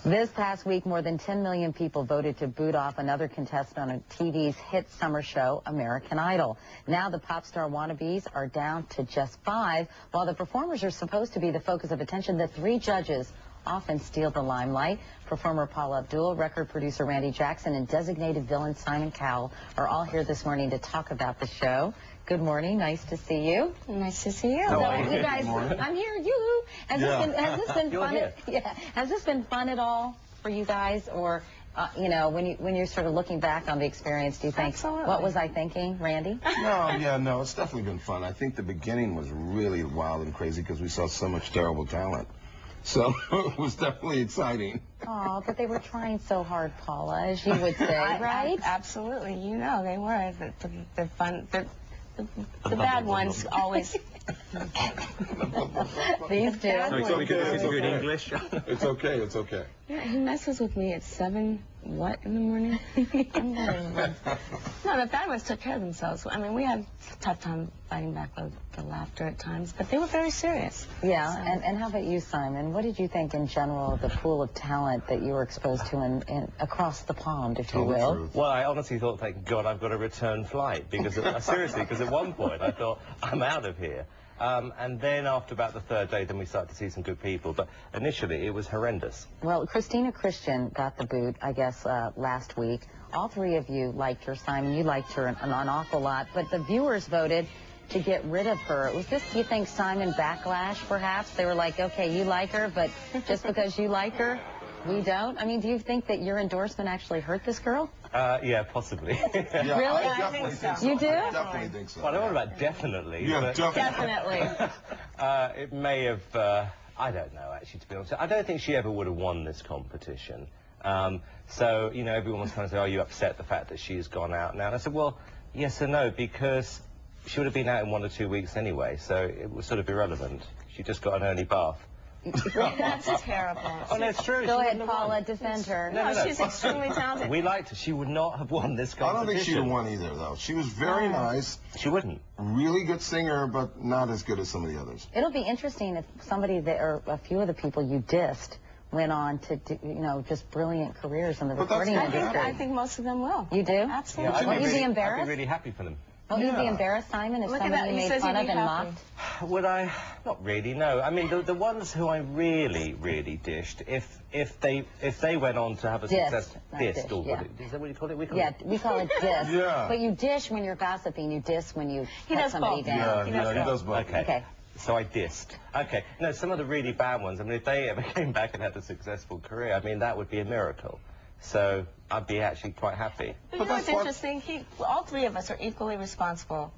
This past week, more than 10 million people voted to boot off another contestant on TV's hit summer show, American Idol. Now the pop star wannabes are down to just 5. While the performers are supposed to be the focus of attention, the 3 judges often steal the limelight. Performer Paula Abdul, record producer Randy Jackson, and designated villain Simon Cowell are all here this morning to talk about the show. Good morning. Nice to see you. Nice to see you. So you guys, I'm here. You. Has this been fun? Has this been fun at all for you guys, or you know, when you're sort of looking back on the experience, do you think, Absolutely. What was I thinking, Randy? No, it's definitely been fun. I think the beginning was really wild and crazy because we saw so much terrible talent. So it was definitely exciting. Oh, but they were trying so hard, Paula, as you would say, right? Absolutely. You know, they were. The fun. The bad ones always. These two. So we could do it in English. It's okay. It's okay. Yeah, he messes with me at 7 in the morning. No, the bad ones took care of themselves. I mean, we had a tough time fighting back the laughter at times, but they were very serious. Yeah, so. and how about you, Simon? What did you think in general of the pool of talent that you were exposed to in across the pond, if you will? Well, I honestly thought, thank God, I've got a return flight, because seriously, because at one point I thought, I'm out of here. And then after about the 3rd day, then we started to see some good people. But initially, it was horrendous. Well, Christina Christian got the boot, I guess, last week. All 3 of you liked her. Simon, you liked her an awful lot. But the viewers voted to get rid of her. Was this, you think, Simon backlash, perhaps? They were like, okay, you like her, but just because you like her, we don't? I mean, do you think that your endorsement actually hurt this girl? Yeah, possibly. Yeah, Really? I think so. You do? I definitely think so. Well, I don't know about definitely. Yeah, but Definitely. it may have, I don't know, actually, to be honest. I don't think she ever would have won this competition. So, you know, everyone was trying to say, are you upset the fact that she's gone out now? And I said, well, yes and no, because she would have been out in 1 or 2 weeks anyway, so it was sort of irrelevant. She just got an early bath. That's terrible. Oh, no, it's true. Go ahead, Paula, defend her. No, she's extremely talented. We liked her. She would not have won this competition. I don't think she'd have won either, though. She was very nice. She wouldn't. Really good singer, but not as good as some of the others. It'll be interesting if somebody that, or a few of the people you dissed went on to, you know, just brilliant careers in the recording industry. I think most of them will. You do? Absolutely. Yeah, Won't you be I'd embarrassed? be really happy for them. Won't you be embarrassed, Simon, if somebody you made fun of and mocked? Would I? Not really, no. I mean, the ones who I really dished, if they went on to have a success... Dissed, or yeah. Is that what you call it? We Yeah, we call it diss. Yeah. But you dish when you're gossiping, you diss when you put somebody both. down. Yeah, he does both. Okay. So I dissed. Okay. No, some of the really bad ones, I mean, if they ever came back and had a successful career, I mean, that would be a miracle. So I'd be actually quite happy. But you know what's interesting? All 3 of us are equally responsible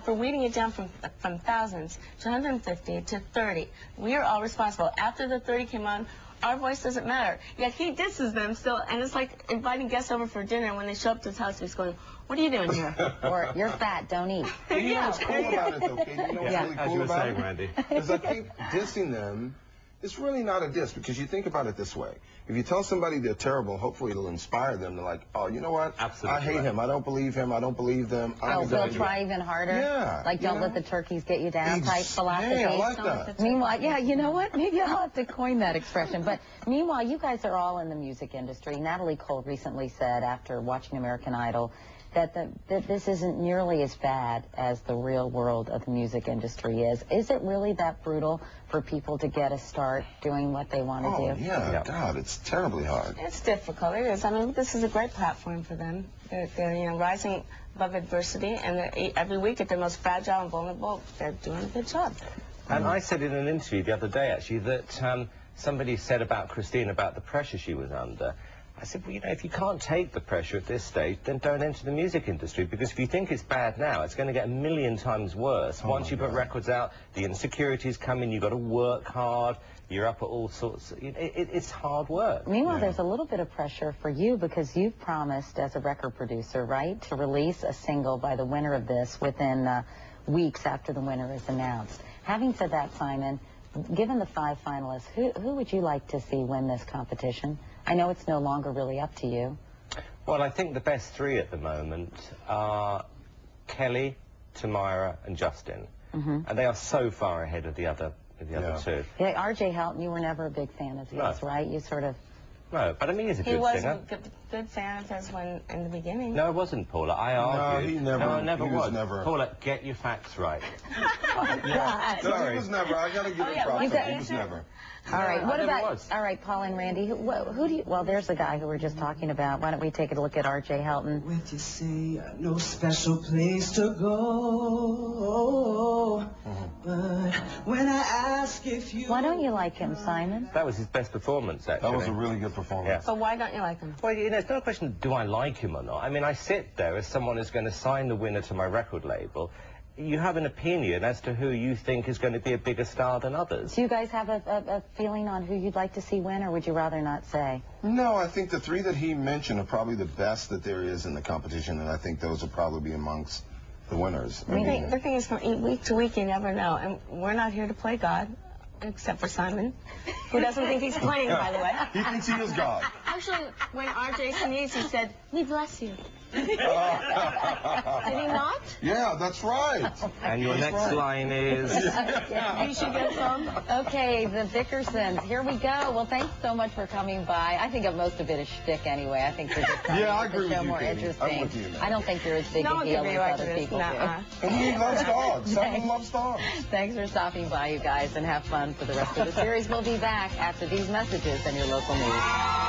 for weeding it down from thousands to 150 to 30. We are all responsible. After the 30 came on, our voice doesn't matter. Yet he disses them still, and it's like inviting guests over for dinner, and when they show up to his house, he's going, what are you doing here? Or, you're fat, don't eat. You know what's cool about it, though, Kate? You know what's really as cool you were about saying, it? Randy. Is I think dissing them is really not a diss, because you think about it this way. If you tell somebody they're terrible, hopefully it'll inspire them to like, oh, you know what? Absolutely. I hate him. I don't believe him. I don't believe them. Oh, they'll try even harder? Yeah. Like, don't let the turkeys get you down type philosophy? Yeah, I like that. Meanwhile, yeah, you know what? Maybe I'll have to coin that expression. But meanwhile, you guys are all in the music industry. Natalie Cole recently said, after watching American Idol, that this isn't nearly as bad as the real world of the music industry is. Is it really that brutal for people to get a start doing what they want to do? Oh, yeah, God, it's terribly hard. It's difficult. It is. I mean, this is a great platform for them. They're you know, rising above adversity, and every week at their most fragile and vulnerable, they're doing a good job. And I said in an interview the other day, actually, that somebody said about Christine, about the pressure she was under. I said, well, you know, if you can't take the pressure at this stage, then don't enter the music industry, because if you think it's bad now, it's going to get 1,000,000 times worse. Once you put records out, the insecurities come in, you've got to work hard, you're up at all sorts. It's hard work. Meanwhile, there's a little bit of pressure for you, because you've promised as a record producer, right, to release a single by the winner of this within weeks after the winner is announced. Having said that, Simon, given the 5 finalists, who would you like to see win this competition? I know it's no longer really up to you. Well, I think the best 3 at the moment are Kelly, Tamira, and Justin. And they are so far ahead of the other with the other two. Yeah, R.J. Helton, you were never a big fan of his, No. right? You sort of... No, but I mean, he's a He good was singer. a good fan of his when in the beginning. No, it wasn't, Paula. I argued. he never- No, I never he was was. never- Paula, get your facts right. No, Sorry. he was never. I gotta give him props. He was never. All right, I what never about, was. all right, Paula and Randy, who do you, well, there's the guy who we're just talking about. Why don't we take a look at R.J. Helton? With you say no special place to go, but when I ask if you... Why don't you like him, Simon? That was his best performance, actually. That was a really good performance. Yeah. But why don't you like him? Well, you know, it's not a question of do I like him or not. I mean, I sit there as someone who's going to sign the winner to my record label. You have an opinion as to who you think is going to be a bigger star than others. Do you guys have a feeling on who you'd like to see win, or would you rather not say? No, I think the three that he mentioned are probably the best that there is in the competition, and I think those will probably be amongst the winners. The thing is, from week to week, you never know. And we're not here to play God, except for Simon, who doesn't think he's playing, by the way. He thinks he is God. Actually, when R.J. sneezed, he said, "We bless you." Did he not? Yeah, that's right. And your next line is... You should get some. Okay, the Vickersons, here we go. Well, thanks so much for coming by. I think of most of it is shtick anyway. I think you're just trying Yeah, I to agree make the show with you, more Katie. interesting. I'm with you now. I don't think you're as big No a one deal can be as like other this. people Nuh-uh. do. And he loves dogs. Someone loves dogs. Thanks for stopping by, you guys, and have fun for the rest of the series. We'll be back after these messages and your local news.